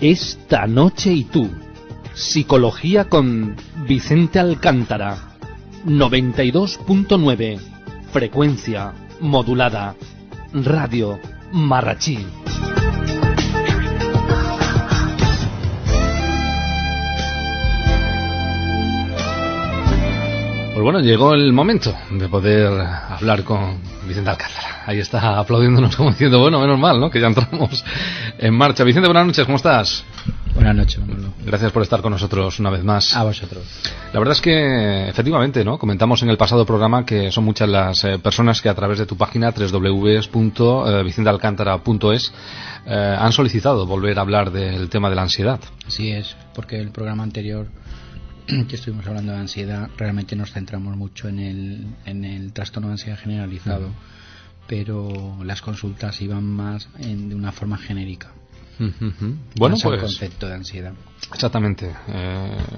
Esta noche y tú. Psicología con Vicente Alcántara. 92.9. Frecuencia modulada. Radio Marrachí. Pues bueno, llegó el momento de poder hablar con Vicente Alcántara. Ahí está aplaudiéndonos como diciendo, bueno, menos mal, ¿no? Que ya entramos en marcha. Vicente, buenas noches, ¿cómo estás? Buenas noches, Manolo. Gracias por estar con nosotros una vez más. A vosotros. La verdad es que, efectivamente, ¿no? Comentamos en el pasado programa que son muchas las personas que a través de tu página www.vicentealcantara.es han solicitado volver a hablar del tema de la ansiedad. Así es, porque el programa anterior que estuvimos hablando de ansiedad, realmente nos centramos mucho en el trastorno de ansiedad generalizado, pero las consultas iban más de una forma genérica. Bueno, más pues el concepto de ansiedad. Exactamente,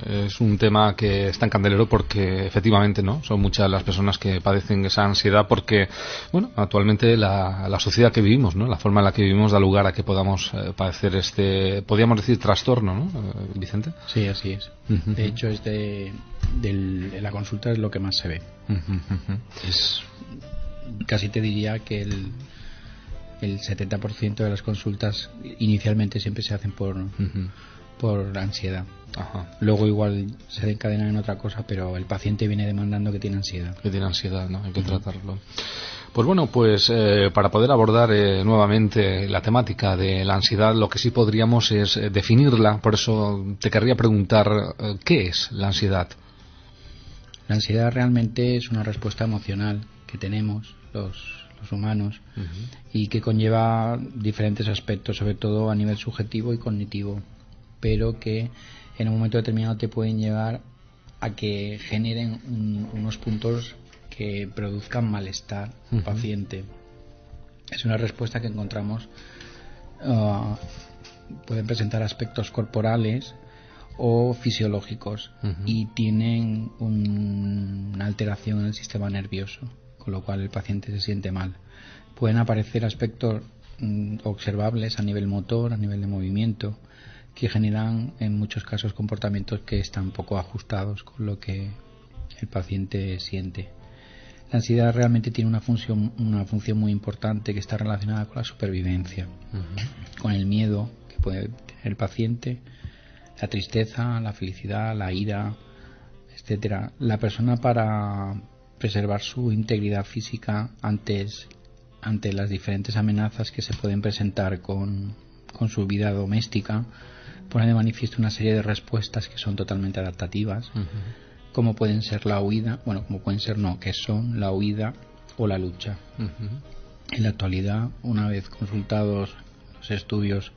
es un tema que está en candelero porque efectivamente no son muchas las personas que padecen esa ansiedad porque, bueno, actualmente la sociedad que vivimos, ¿no? La forma en la que vivimos da lugar a que podamos padecer podríamos decir trastorno, ¿no, Vicente? Sí, así es. De hecho, en la consulta es lo que más se ve. Es casi te diría que el 70% de las consultas inicialmente siempre se hacen por ansiedad. Ajá. Luego igual se desencadena en otra cosa, pero el paciente viene demandando que tiene ansiedad. Que tiene ansiedad, ¿no? Hay que tratarlo. Pues bueno, pues para poder abordar nuevamente la temática de la ansiedad, lo que sí podríamos es definirla. Por eso te querría preguntar, ¿qué es la ansiedad? La ansiedad realmente es una respuesta emocional que tenemos los humanos y que conlleva diferentes aspectos, sobre todo a nivel subjetivo y cognitivo, pero que en un momento determinado te pueden llevar a que generen unos puntos que produzcan malestar al paciente. Es una respuesta que encontramos, pueden presentar aspectos corporales o fisiológicos y tienen una alteración en el sistema nervioso, con lo cual el paciente se siente mal. Pueden aparecer aspectos observables a nivel motor, a nivel de movimiento, que generan en muchos casos comportamientos que están poco ajustados con lo que el paciente siente. La ansiedad realmente tiene una función muy importante que está relacionada con la supervivencia, con el miedo que puede tener el paciente, la tristeza, la felicidad, la ira, etcétera. La persona, para preservar su integridad física ante las diferentes amenazas que se pueden presentar con su vida doméstica, pone de manifiesto una serie de respuestas que son totalmente adaptativas, como pueden ser la huida, que son la huida o la lucha. En la actualidad, una vez consultados los estudios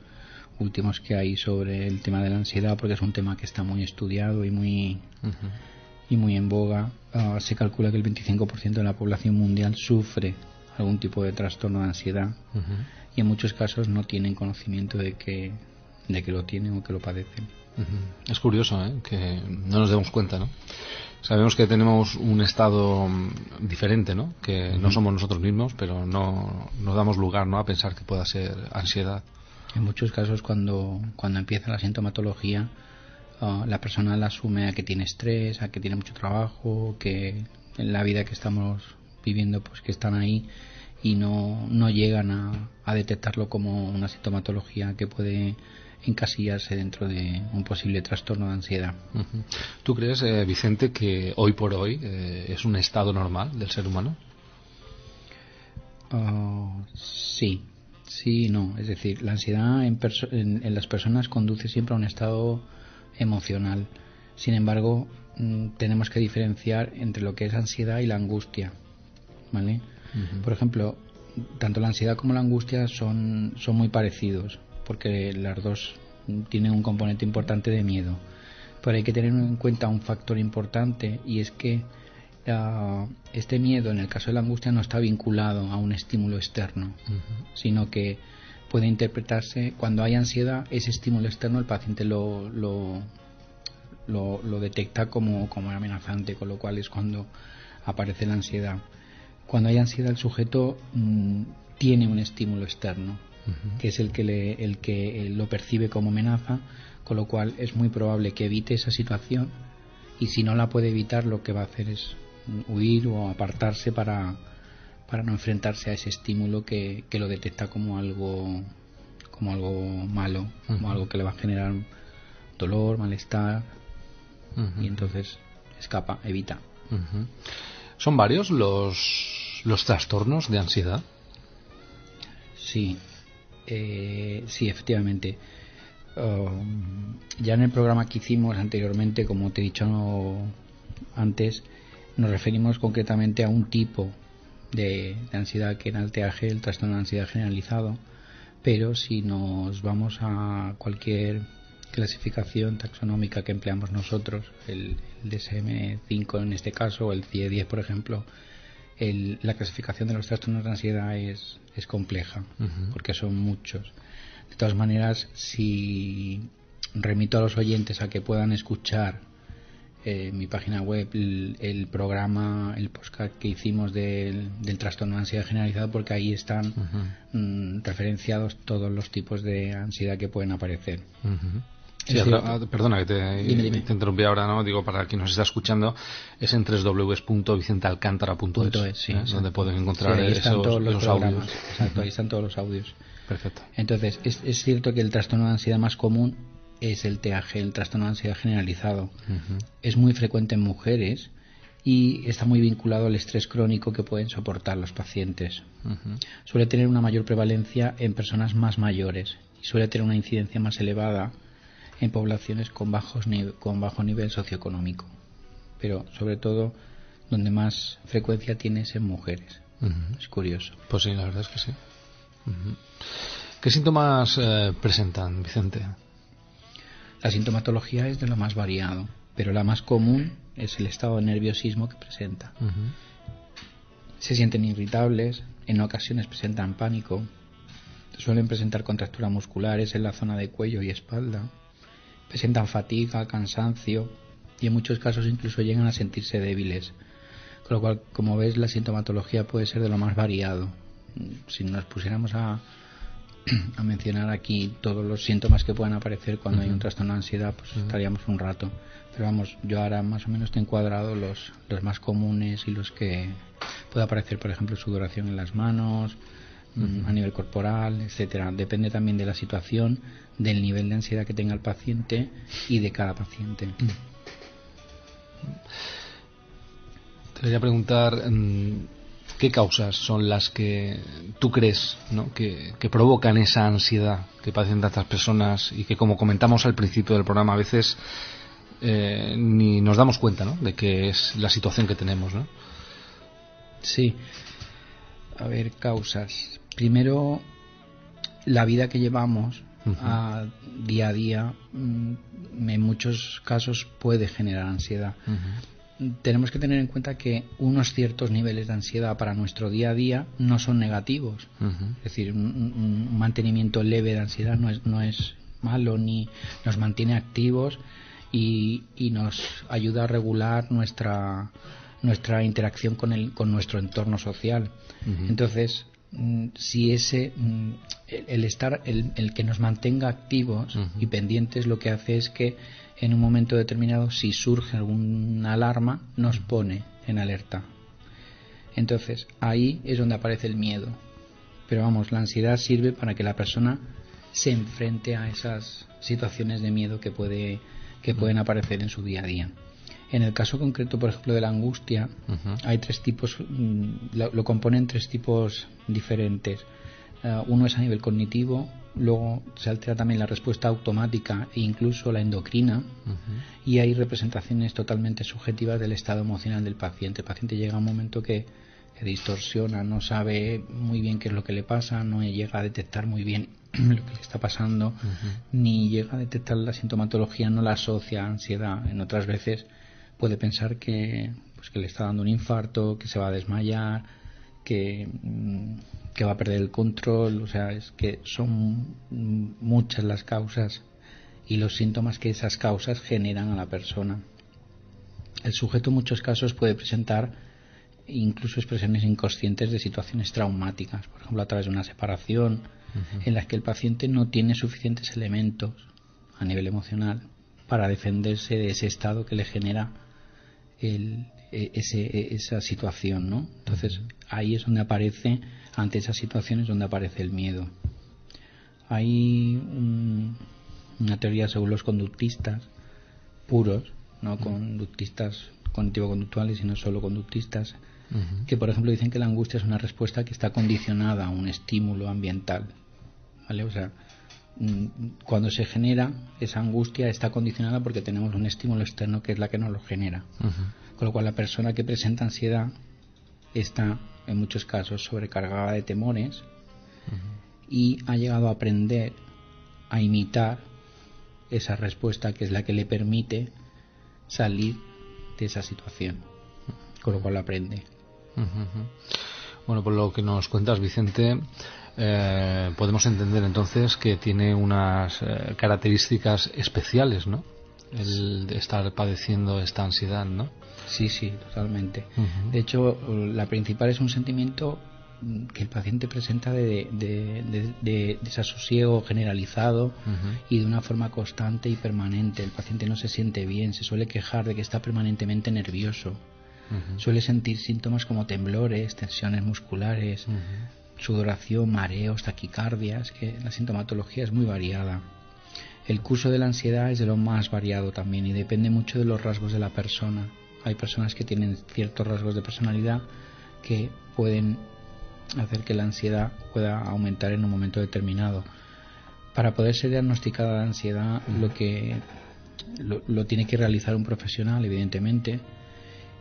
últimos que hay sobre el tema de la ansiedad, porque es un tema que está muy estudiado y muy en boga, se calcula que el 25% de la población mundial sufre algún tipo de trastorno de ansiedad y en muchos casos no tienen conocimiento de que lo tienen o que lo padecen. Es curioso, que no nos demos cuenta, ¿no? Sabemos que tenemos un estado diferente, ¿no? Que no somos nosotros mismos, pero no damos lugar, ¿no?, a pensar que pueda ser ansiedad. En muchos casos, cuando empieza la sintomatología, la persona la asume a que tiene estrés, a que tiene mucho trabajo, que en la vida que estamos viviendo, pues que están ahí y no llegan a detectarlo como una sintomatología que puede encasillarse dentro de un posible trastorno de ansiedad. ¿Tú crees, Vicente, que hoy por hoy es un estado normal del ser humano? Sí y no. Es decir, la ansiedad en las personas conduce siempre a un estado emocional. Sin embargo, tenemos que diferenciar entre lo que es ansiedad y la angustia, ¿vale? Por ejemplo, tanto la ansiedad como la angustia son muy parecidos, porque las dos tienen un componente importante de miedo, pero hay que tener en cuenta un factor importante, y es que este miedo, en el caso de la angustia, no está vinculado a un estímulo externo, sino que puede interpretarse, cuando hay ansiedad, ese estímulo externo el paciente lo detecta como amenazante, con lo cual es cuando aparece la ansiedad. Cuando hay ansiedad, el sujeto tiene un estímulo externo, que es el que lo percibe como amenaza, con lo cual es muy probable que evite esa situación, y si no la puede evitar, lo que va a hacer es huir o apartarse para no enfrentarse a ese estímulo que lo detecta como algo malo, como algo que le va a generar dolor, malestar, y entonces escapa, evita. ¿Son varios los trastornos de ansiedad? Sí, efectivamente. Ya en el programa que hicimos anteriormente, como te he dicho antes, nos referimos concretamente a un tipo de ansiedad, que era el TAG, el trastorno de ansiedad generalizado, pero si nos vamos a cualquier clasificación taxonómica que empleamos nosotros, el DSM-5 en este caso, o el CIE-10 por ejemplo, la clasificación de los trastornos de ansiedad es compleja, porque son muchos. De todas maneras, si remito a los oyentes a que puedan escuchar mi página web el programa, el podcast que hicimos del trastorno de ansiedad generalizado, porque ahí están referenciados todos los tipos de ansiedad que pueden aparecer. Sí, perdona que te interrumpí ahora, ¿no? Digo, para quien nos está escuchando, es en www.vicentealcántara.es, sí, donde pueden encontrar ahí están todos los audios. Exacto, ahí están todos los audios. Perfecto. Entonces, es cierto que el trastorno de ansiedad más común es el TAG, el trastorno de ansiedad generalizado. Es muy frecuente en mujeres y está muy vinculado al estrés crónico que pueden soportar los pacientes. Suele tener una mayor prevalencia en personas más mayores y suele tener una incidencia más elevada en poblaciones con bajo nivel socioeconómico, pero sobre todo donde más frecuencia tiene es en mujeres. Es curioso. Pues sí, la verdad es que sí. ¿Qué síntomas presentan, Vicente? La sintomatología es de lo más variado, pero la más común es el estado de nerviosismo que presenta. Se sienten irritables, en ocasiones presentan pánico, suelen presentar contracturas musculares en la zona de cuello y espalda, presentan fatiga, cansancio y en muchos casos incluso llegan a sentirse débiles. Con lo cual, como ves, la sintomatología puede ser de lo más variado. Si nos pusiéramos a mencionar aquí todos los síntomas que puedan aparecer cuando hay un trastorno de ansiedad, pues estaríamos un rato. Pero vamos, yo ahora más o menos te he encuadrado los más comunes y los que puede aparecer, por ejemplo, sudoración en las manos, a nivel corporal, etcétera. Depende también de la situación, del nivel de ansiedad que tenga el paciente y de cada paciente. Te quería preguntar qué causas son las que tú crees, ¿no?, que provocan esa ansiedad que padecen tantas personas y que, como comentamos al principio del programa, a veces ni nos damos cuenta, ¿no?, de que es la situación que tenemos, ¿no? Sí. A ver, causas. Primero, la vida que llevamos día a día en muchos casos puede generar ansiedad. Tenemos que tener en cuenta que unos ciertos niveles de ansiedad para nuestro día a día no son negativos. Es decir, un mantenimiento leve de ansiedad no es malo, ni nos mantiene activos y nos ayuda a regular nuestra interacción con nuestro entorno social. Entonces, si el que nos mantenga activos y pendientes, lo que hace es que en un momento determinado, si surge alguna alarma, nos pone en alerta. Entonces, ahí es donde aparece el miedo. Pero vamos, la ansiedad sirve para que la persona se enfrente a esas situaciones de miedo que pueden aparecer en su día a día. En el caso concreto, por ejemplo, de la angustia, hay tres tipos, lo componen tres tipos diferentes. Uno es a nivel cognitivo, luego se altera también la respuesta automática e incluso la endocrina, y hay representaciones totalmente subjetivas del estado emocional del paciente. El paciente llega a un momento que distorsiona, no sabe muy bien qué es lo que le pasa, no llega a detectar muy bien lo que le está pasando, ni llega a detectar la sintomatología, no la asocia a ansiedad. En otras veces puede pensar que le está dando un infarto, que se va a desmayar, que va a perder el control. O sea, es que son muchas las causas y los síntomas que esas causas generan a la persona. El sujeto en muchos casos puede presentar incluso expresiones inconscientes de situaciones traumáticas, por ejemplo a través de una separación, en las que el paciente no tiene suficientes elementos a nivel emocional para defenderse de ese estado que le genera esa situación, ¿no? Entonces ahí es donde aparece, ante esas situaciones, donde aparece el miedo. Hay una teoría según los conductistas puros, no conductistas cognitivo-conductuales, sino solo conductistas, que por ejemplo dicen que la angustia es una respuesta que está condicionada a un estímulo ambiental, ¿vale? O sea, cuando se genera esa angustia está condicionada porque tenemos un estímulo externo que es la que nos lo genera. Con lo cual la persona que presenta ansiedad está en muchos casos sobrecargada de temores y ha llegado a aprender a imitar esa respuesta que es la que le permite salir de esa situación, con lo cual aprende. Bueno, por lo que nos cuentas, Vicente, podemos entender entonces que tiene unas características especiales, ¿no? El de estar padeciendo esta ansiedad, ¿no? Sí, totalmente. De hecho, la principal es un sentimiento que el paciente presenta de desasosiego generalizado y de una forma constante y permanente. El paciente no se siente bien, se suele quejar de que está permanentemente nervioso. Suele sentir síntomas como temblores, tensiones musculares, sudoración, mareos, taquicardias, que la sintomatología es muy variada. El curso de la ansiedad es de lo más variado también y depende mucho de los rasgos de la persona. Hay personas que tienen ciertos rasgos de personalidad que pueden hacer que la ansiedad pueda aumentar en un momento determinado. Para poder ser diagnosticada la ansiedad, lo tiene que realizar un profesional, evidentemente,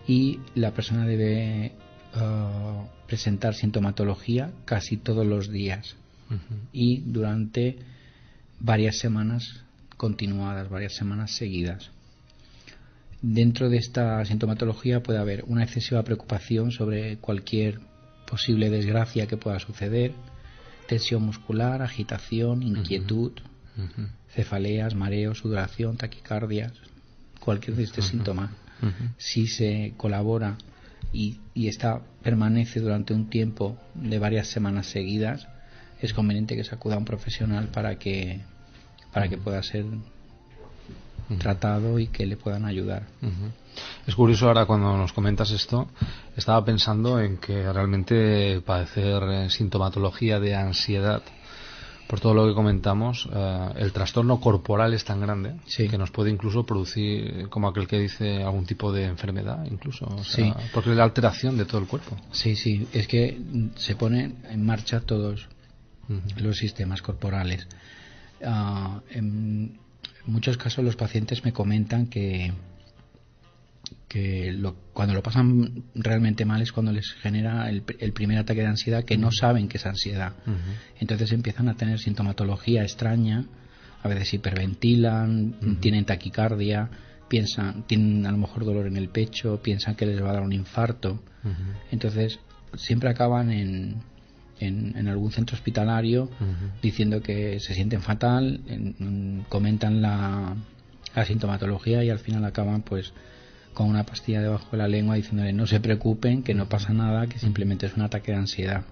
y la persona debe presentar sintomatología casi todos los días y durante varias semanas continuadas, varias semanas seguidas. Dentro de esta sintomatología puede haber una excesiva preocupación sobre cualquier posible desgracia que pueda suceder, tensión muscular, agitación, inquietud, cefaleas, mareos, sudoración, taquicardias, cualquier de estos síntomas. Si se colabora y permanece durante un tiempo de varias semanas seguidas, es conveniente que se acuda a un profesional para que pueda ser tratado y que le puedan ayudar. Es curioso ahora cuando nos comentas esto, estaba pensando en que realmente padecer sintomatología de ansiedad, por todo lo que comentamos, el trastorno corporal es tan grande que nos puede incluso producir, como aquel que dice, algún tipo de enfermedad incluso, porque es la alteración de todo el cuerpo. Sí, es que se ponen en marcha todos los sistemas corporales. En muchos casos los pacientes me comentan que cuando lo pasan realmente mal es cuando les genera el primer ataque de ansiedad, que no saben que es ansiedad. Entonces empiezan a tener sintomatología extraña, a veces hiperventilan, tienen taquicardia, tienen a lo mejor dolor en el pecho, piensan que les va a dar un infarto. Entonces siempre acaban en algún centro hospitalario diciendo que se sienten fatal, comentan la sintomatología y al final acaban pues con una pastilla debajo de la lengua diciéndole no se preocupen, que no pasa nada, que simplemente es un ataque de ansiedad.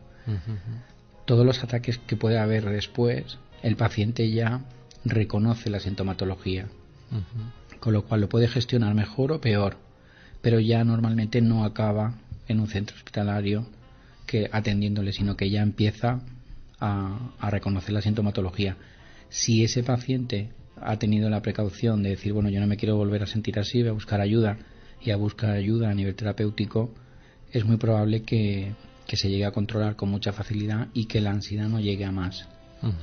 Todos los ataques que puede haber después, el paciente ya reconoce la sintomatología, con lo cual lo puede gestionar mejor o peor, pero ya normalmente no acaba en un centro hospitalario que atendiéndole, sino que ya empieza a reconocer la sintomatología. Si ese paciente ha tenido la precaución de decir, bueno, yo no me quiero volver a sentir así, voy a buscar ayuda, y a buscar ayuda a nivel terapéutico, es muy probable que se llegue a controlar con mucha facilidad y que la ansiedad no llegue a más,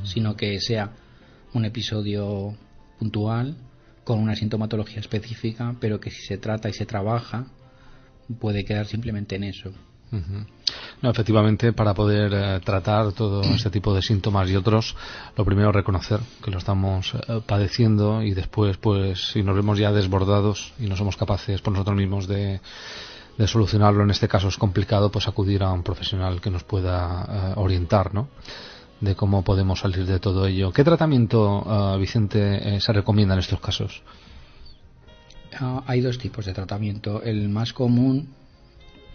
sino que sea un episodio puntual con una sintomatología específica, pero que si se trata y se trabaja puede quedar simplemente en eso. No, efectivamente, para poder tratar todo este tipo de síntomas y otros, lo primero es reconocer que lo estamos padeciendo y después, pues, si nos vemos ya desbordados y no somos capaces por nosotros mismos de solucionarlo, en este caso es complicado, pues acudir a un profesional que nos pueda orientar, ¿no?, de cómo podemos salir de todo ello. ¿Qué tratamiento, Vicente, se recomienda en estos casos? Hay dos tipos de tratamiento. El más común,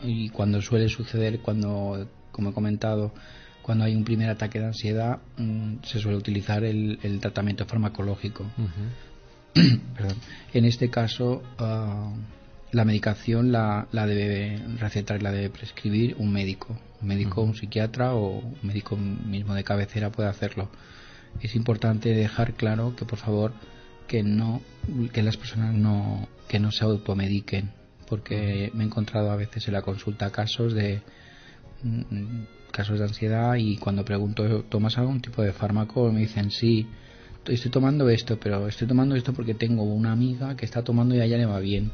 y cuando suele suceder, cuando, como he comentado, cuando hay un primer ataque de ansiedad, se suele utilizar el tratamiento farmacológico. Perdón. En este caso, la medicación la debe recetar y la debe prescribir un médico, un psiquiatra o un médico mismo de cabecera puede hacerlo. Es importante dejar claro que, por favor, que las personas no se automediquen, porque me he encontrado a veces en la consulta casos de ansiedad, y cuando pregunto, ¿tomas algún tipo de fármaco? Me dicen, sí, estoy tomando esto, pero estoy tomando esto porque tengo una amiga que está tomando y a ella le va bien.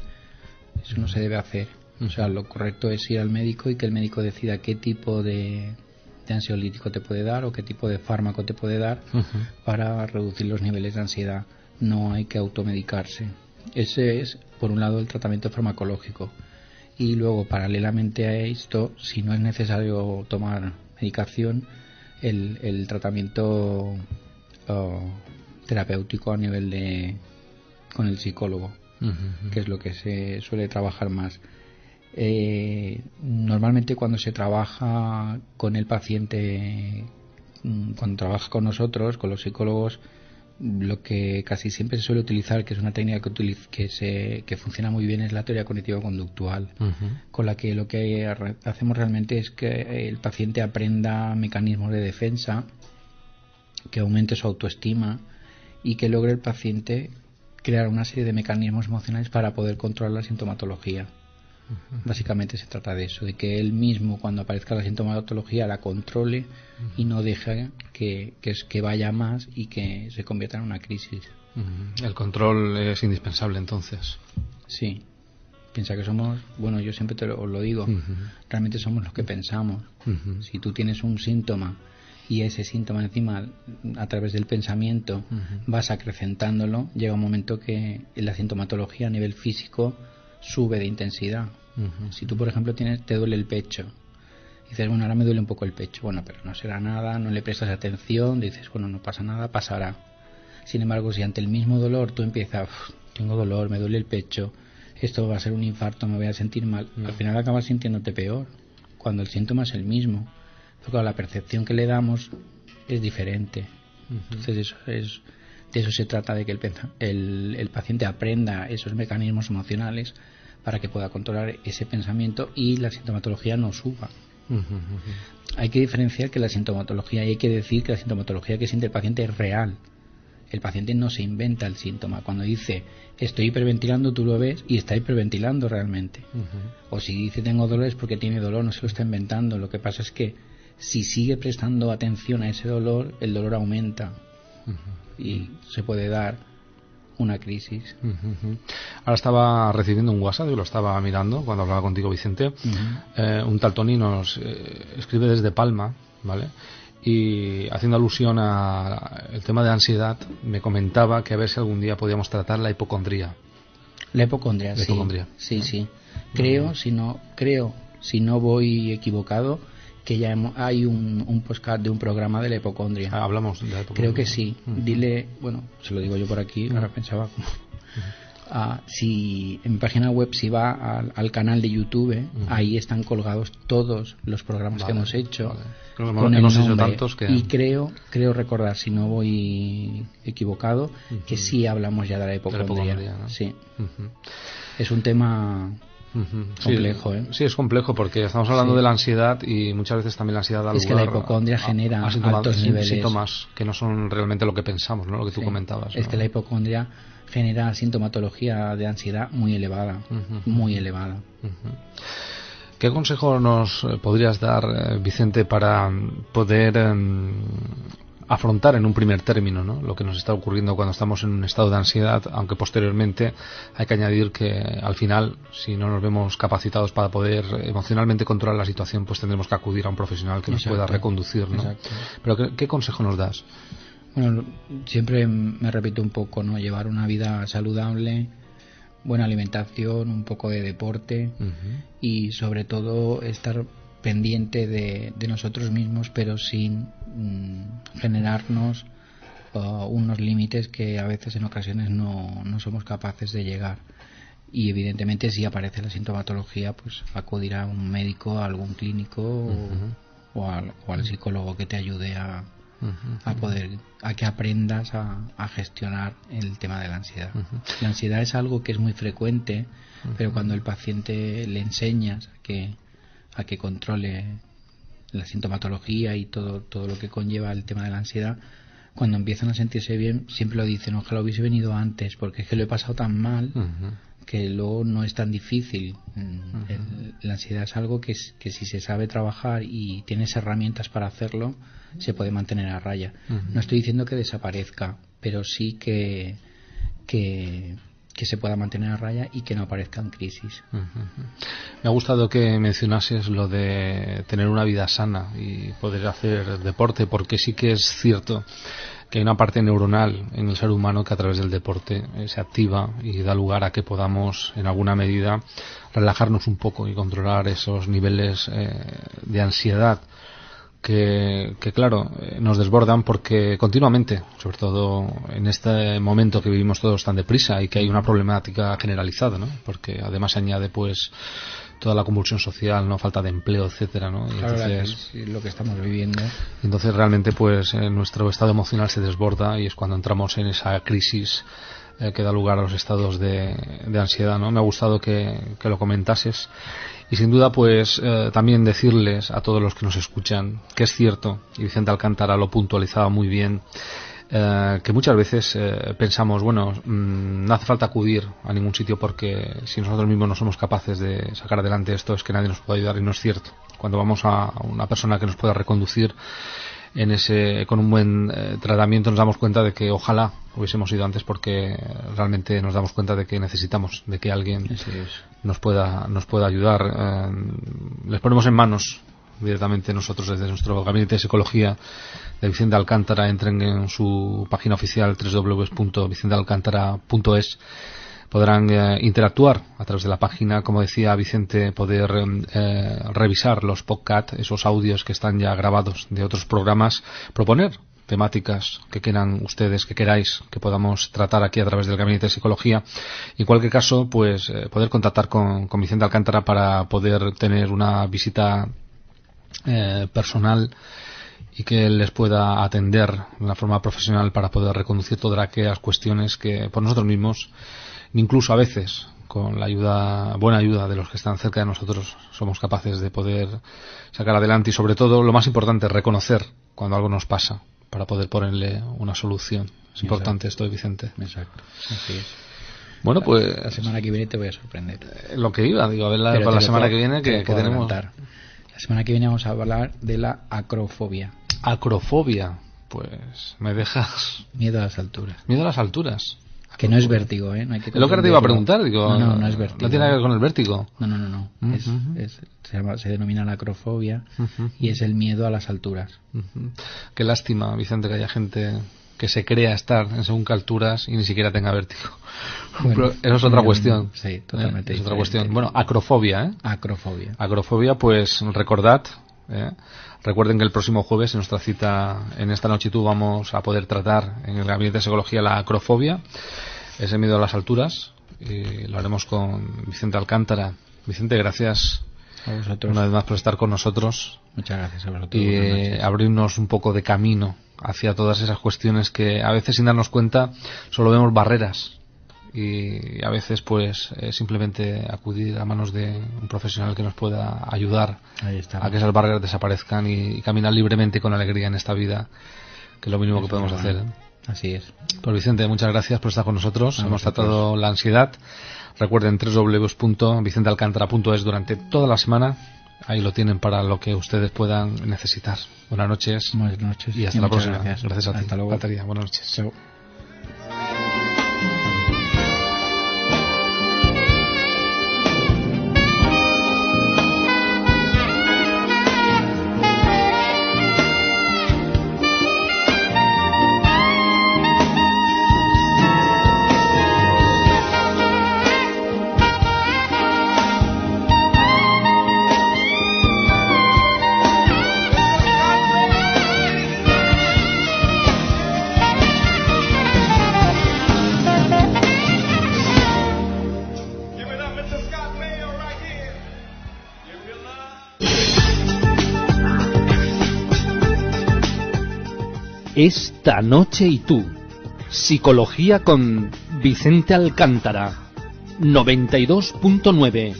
Eso no se debe hacer. O sea, lo correcto es ir al médico y que el médico decida qué tipo de ansiolítico te puede dar o qué tipo de fármaco te puede dar para reducir los niveles de ansiedad. No hay que automedicarse. Ese es, por un lado, el tratamiento farmacológico. Y luego, paralelamente a esto, si no es necesario tomar medicación, el tratamiento terapéutico a nivel con el psicólogo, que es lo que se suele trabajar más. Normalmente cuando se trabaja con el paciente, cuando trabaja con nosotros, con los psicólogos, lo que casi siempre se suele utilizar, que es una técnica que funciona muy bien, es la teoría cognitivo-conductual, con la que lo que hacemos realmente es que el paciente aprenda mecanismos de defensa, que aumente su autoestima y que logre el paciente crear una serie de mecanismos emocionales para poder controlar la sintomatología. Básicamente se trata de eso, de que él mismo, cuando aparezca la sintomatología, la controle y no deje que vaya más y que se convierta en una crisis. El control es indispensable, entonces. Sí. Piensa que somos, bueno, yo siempre os lo digo, realmente somos los que pensamos. Si tú tienes un síntoma y ese síntoma encima, a través del pensamiento, vas acrecentándolo, llega un momento que la sintomatología a nivel físico sube de intensidad. Si tú, por ejemplo, te duele el pecho, dices, bueno, ahora me duele un poco el pecho, bueno, pero no será nada, no le prestas atención, dices, bueno, no pasa nada, pasará. Sin embargo, si ante el mismo dolor tú empiezas, tengo dolor, me duele el pecho, esto va a ser un infarto, me voy a sentir mal, al final acabas sintiéndote peor, cuando el síntoma es el mismo. Pero claro, la percepción que le damos es diferente. Entonces de eso se trata, de que el paciente aprenda esos mecanismos emocionales para que pueda controlar ese pensamiento y la sintomatología no suba. Hay que diferenciar que la sintomatología, y hay que decir que la sintomatología que siente el paciente es real. El paciente no se inventa el síntoma. Cuando dice estoy hiperventilando, tú lo ves y está hiperventilando realmente. O si dice tengo dolor, es porque tiene dolor, no se lo está inventando. Lo que pasa es que si sigue prestando atención a ese dolor, el dolor aumenta y se puede dar una crisis. Ahora estaba recibiendo un WhatsApp y lo estaba mirando cuando hablaba contigo, Vicente. Un tal Tony nos escribe desde Palma, ¿vale? Y haciendo alusión al tema de ansiedad, me comentaba que a ver si algún día podíamos tratar la hipocondría. La hipocondría, sí. Creo, si no voy equivocado, que ya hay un podcast de un programa de la hipocondria. Hablamos de la hipocondria. Creo que sí. Dile, bueno, se lo digo yo por aquí, ahora pensaba como... si en mi página web, si va al canal de YouTube, ahí están colgados todos los programas que hemos hecho. Con el nombre, tantos que... Y creo recordar, si no voy equivocado, que sí hablamos ya de la hipocondría, ¿no? Sí. Es un tema complejo, ¿eh? Sí, es complejo porque estamos hablando de la ansiedad y muchas veces también la ansiedad da lugar que la hipocondria genera altos niveles, síntomas que no son realmente lo que pensamos, ¿no? Lo que tú comentabas, ¿no? Es que la hipocondria genera sintomatología de ansiedad muy elevada, muy elevada. ¿Qué consejo nos podrías dar, Vicente, para poder afrontar en un primer término, ¿no?, lo que nos está ocurriendo cuando estamos en un estado de ansiedad, aunque posteriormente hay que añadir que al final, si no nos vemos capacitados para poder emocionalmente controlar la situación, pues tendremos que acudir a un profesional que nos pueda reconducir, ¿no? Pero ¿qué consejo nos das? Bueno, siempre me repito un poco, ¿no? Llevar una vida saludable, buena alimentación, un poco de deporte y sobre todo estar pendiente de nosotros mismos, pero sin generarnos unos límites que a veces en ocasiones no somos capaces de llegar. Y evidentemente si aparece la sintomatología, pues acudir a un médico, a algún clínico o al psicólogo que te ayude a que aprendas a gestionar el tema de la ansiedad. La ansiedad es algo que es muy frecuente, pero cuando el paciente le enseñas a que controle la sintomatología y todo lo que conlleva el tema de la ansiedad, cuando empiezan a sentirse bien siempre lo dicen: ojalá hubiese venido antes, porque es que lo he pasado tan mal que luego no es tan difícil. La ansiedad es algo que si se sabe trabajar y tienes herramientas para hacerlo, se puede mantener a raya. No estoy diciendo que desaparezca, pero sí que se pueda mantener a raya y que no aparezcan crisis. Me ha gustado que mencionases lo de tener una vida sana y poder hacer deporte, porque sí que es cierto que hay una parte neuronal en el ser humano que a través del deporte se activa y da lugar a que podamos en alguna medida relajarnos un poco y controlar esos niveles de ansiedad que claro, nos desbordan, porque continuamente, sobre todo en este momento que vivimos todos tan deprisa y que hay una problemática generalizada, ¿no? Porque además se añade pues toda la convulsión social, no, falta de empleo, etcétera, ¿no? Y claro, entonces, es lo que estamos viviendo. Entonces realmente pues nuestro estado emocional se desborda y es cuando entramos en esa crisis que da lugar a los estados de ansiedad, ¿no? Me ha gustado que lo comentases. Y sin duda, pues también decirles a todos los que nos escuchan que es cierto, y Vicente Alcántara lo puntualizaba muy bien, que muchas veces pensamos, bueno, no hace falta acudir a ningún sitio porque si nosotros mismos no somos capaces de sacar adelante esto, es que nadie nos puede ayudar, y no es cierto. Cuando vamos a una persona que nos pueda reconducir con un buen tratamiento, nos damos cuenta de que ojalá hubiésemos ido antes, porque realmente nos damos cuenta de que necesitamos de que alguien nos pueda ayudar. Les ponemos en manos directamente nosotros desde nuestro gabinete de psicología de Vicente Alcántara. Entren en su página oficial www.vicentealcantara.es. Podrán interactuar a través de la página, como decía Vicente, poder revisar los podcast, esos audios que están ya grabados de otros programas, proponer temáticas que quieran ustedes, que queráis que podamos tratar aquí a través del Gabinete de Psicología. Y en cualquier caso, pues poder contactar con Vicente Alcántara para poder tener una visita personal y que él les pueda atender de una forma profesional para poder reconducir todas aquellas cuestiones que por nosotros mismos, incluso a veces con la buena ayuda de los que están cerca de nosotros, somos capaces de poder sacar adelante. Y sobre todo, lo más importante, reconocer cuando algo nos pasa para poder ponerle una solución. Es importante esto, Vicente. Exacto, así es. Bueno, pues la semana que viene te voy a sorprender. Lo que iba, digo, a ver para la semana que viene que tenemos. La semana que viene vamos a hablar de la acrofobia. Acrofobia, pues me dejas. Miedo a las alturas. Miedo a las alturas. Que no es vértigo, ¿eh? No hay que lo que te iba a preguntar, digo. No es vértigo. No tiene nada que ver con el vértigo. No. Se denomina la acrofobia y es el miedo a las alturas. Qué lástima, Vicente, que haya gente que se crea estar en según qué alturas y ni siquiera tenga vértigo. Bueno, eso es otra cuestión. Sí, totalmente. Es otra cuestión. Bueno, acrofobia, ¿eh? Acrofobia. Acrofobia, pues recordad. Recuerden que el próximo jueves, en nuestra cita en Esta Noche y Tú, vamos a poder tratar en el Gabinete de Psicología la acrofobia, ese miedo a las alturas, y lo haremos con Vicente Alcántara. Vicente, gracias a vosotros una vez más por estar con nosotros. Muchas gracias a vosotros. Y abrirnos un poco de camino hacia todas esas cuestiones que a veces, sin darnos cuenta, solo vemos barreras. Y a veces pues simplemente acudir a manos de un profesional que nos pueda ayudar a que esas barreras desaparezcan y caminar libremente con alegría en esta vida, que es lo mínimo que podemos hacer, ¿eh? Así es. Pues Vicente, muchas gracias por estar con nosotros. Hemos tratado la ansiedad. Recuerden www.vicentealcantara.es durante toda la semana. Ahí lo tienen para lo que ustedes puedan necesitar. Buenas noches. Buenas noches. Y hasta la próxima. Gracias a ti. Hasta luego. Buenas noches. Chao. Esta noche y tú. Psicología con Vicente Alcántara. 92.9.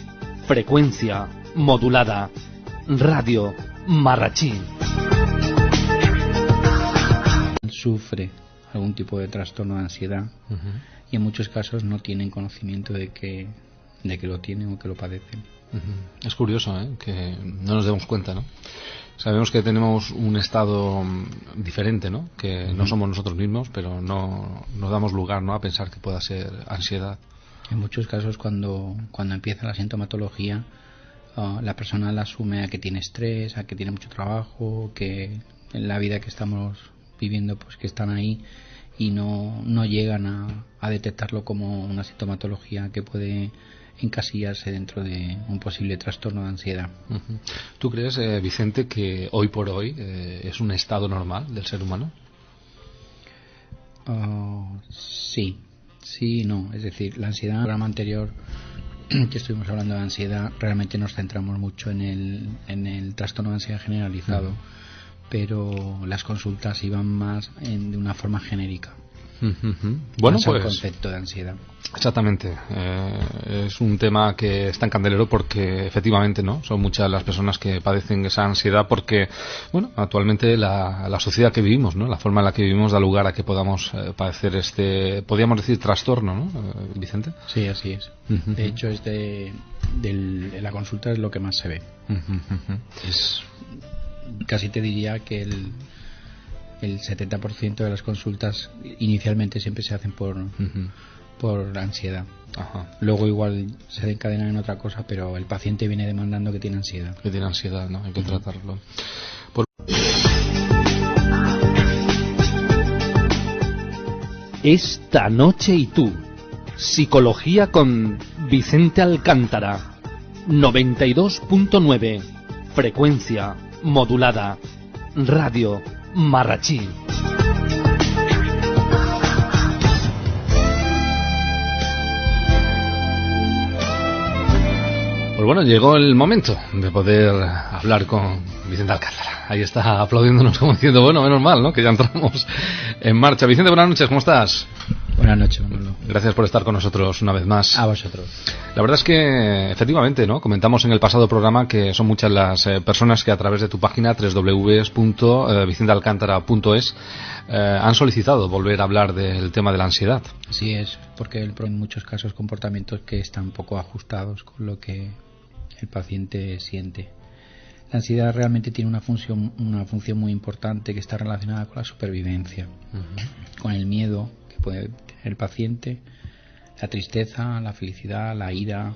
Frecuencia modulada. Radio Marrachí. Sufre algún tipo de trastorno de ansiedad y en muchos casos no tienen conocimiento de que lo tienen o que lo padecen. Es curioso, que no nos demos cuenta, ¿no? Sabemos que tenemos un estado diferente, ¿no? Que no somos nosotros mismos, pero no nos damos lugar, ¿no?, a pensar que pueda ser ansiedad. En muchos casos cuando empieza la sintomatología, la persona la asume a que tiene estrés, a que tiene mucho trabajo, que en la vida que estamos viviendo pues que están ahí y no llegan a detectarlo como una sintomatología que puede encasillarse dentro de un posible trastorno de ansiedad. ¿Tú crees, Vicente, que hoy por hoy es un estado normal del ser humano? Sí y no. Es decir, la ansiedad, en el programa anterior que estuvimos hablando de ansiedad, realmente nos centramos mucho en el trastorno de ansiedad generalizado, pero las consultas iban más de una forma genérica. Bueno, más pues al concepto de ansiedad. Exactamente. Es un tema que está en candelero porque efectivamente, ¿no?, son muchas las personas que padecen esa ansiedad porque, bueno, actualmente la sociedad que vivimos, ¿no?, la forma en la que vivimos da lugar a que podamos padecer podríamos decir, trastorno, ¿no, Vicente? Sí, así es. De hecho, en la consulta es lo que más se ve. Casi te diría que el 70% de las consultas inicialmente siempre se hacen por ansiedad. Luego igual se desencadena en otra cosa, pero el paciente viene demandando que tiene ansiedad. Que tiene ansiedad, ¿no? Hay que tratarlo. Esta noche y tú. Psicología con Vicente Alcántara. 92.9. Frecuencia modulada. Radio Marrachí. Pues bueno, llegó el momento de poder hablar con Vicente Alcántara. Ahí está aplaudiéndonos como diciendo, bueno, menos mal, ¿no?, que ya entramos en marcha. Vicente, buenas noches, ¿cómo estás? Buenas noches, Manolo. Gracias por estar con nosotros una vez más. A vosotros. La verdad es que, efectivamente, ¿no?, comentamos en el pasado programa que son muchas las personas que a través de tu página www.vicentealcantara.es han solicitado volver a hablar del tema de la ansiedad. Así es, porque en muchos casos comportamientos que están poco ajustados con lo que el paciente siente. La ansiedad realmente tiene una función muy importante que está relacionada con la supervivencia, con el miedo que puede tener el paciente, la tristeza, la felicidad, la ira,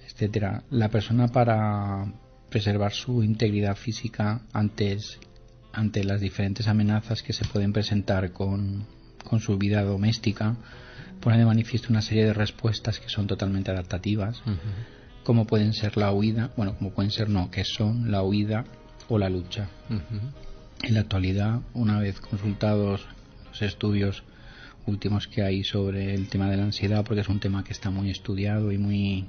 etcétera. La persona, para preservar su integridad física ante las diferentes amenazas que se pueden presentar con su vida doméstica, pone de manifiesto una serie de respuestas que son totalmente adaptativas, como pueden ser la huida, que son la huida o la lucha. En la actualidad, una vez consultados los estudios últimos que hay sobre el tema de la ansiedad, porque es un tema que está muy estudiado y muy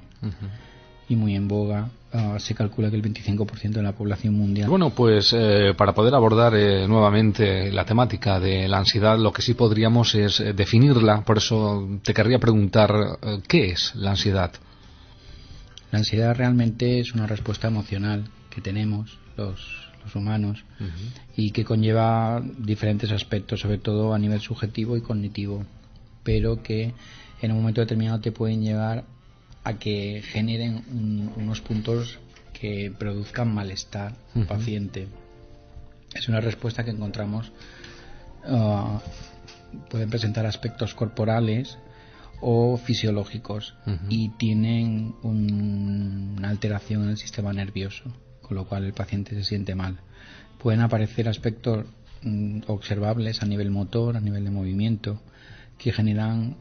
en boga, se calcula que el 25% de la población mundial. Bueno, pues para poder abordar nuevamente la temática de la ansiedad, lo que sí podríamos es definirla. Por eso te querría preguntar, ¿qué es la ansiedad? La ansiedad realmente es una respuesta emocional que tenemos los humanos y que conlleva diferentes aspectos, sobre todo a nivel subjetivo y cognitivo, pero que en un momento determinado te pueden llevar a que generen unos puntos que produzcan malestar al paciente. Es una respuesta que encontramos, pueden presentar aspectos corporales o fisiológicos y tienen una alteración en el sistema nervioso, con lo cual el paciente se siente mal. Pueden aparecer aspectos observables a nivel motor, a nivel de movimiento, que generan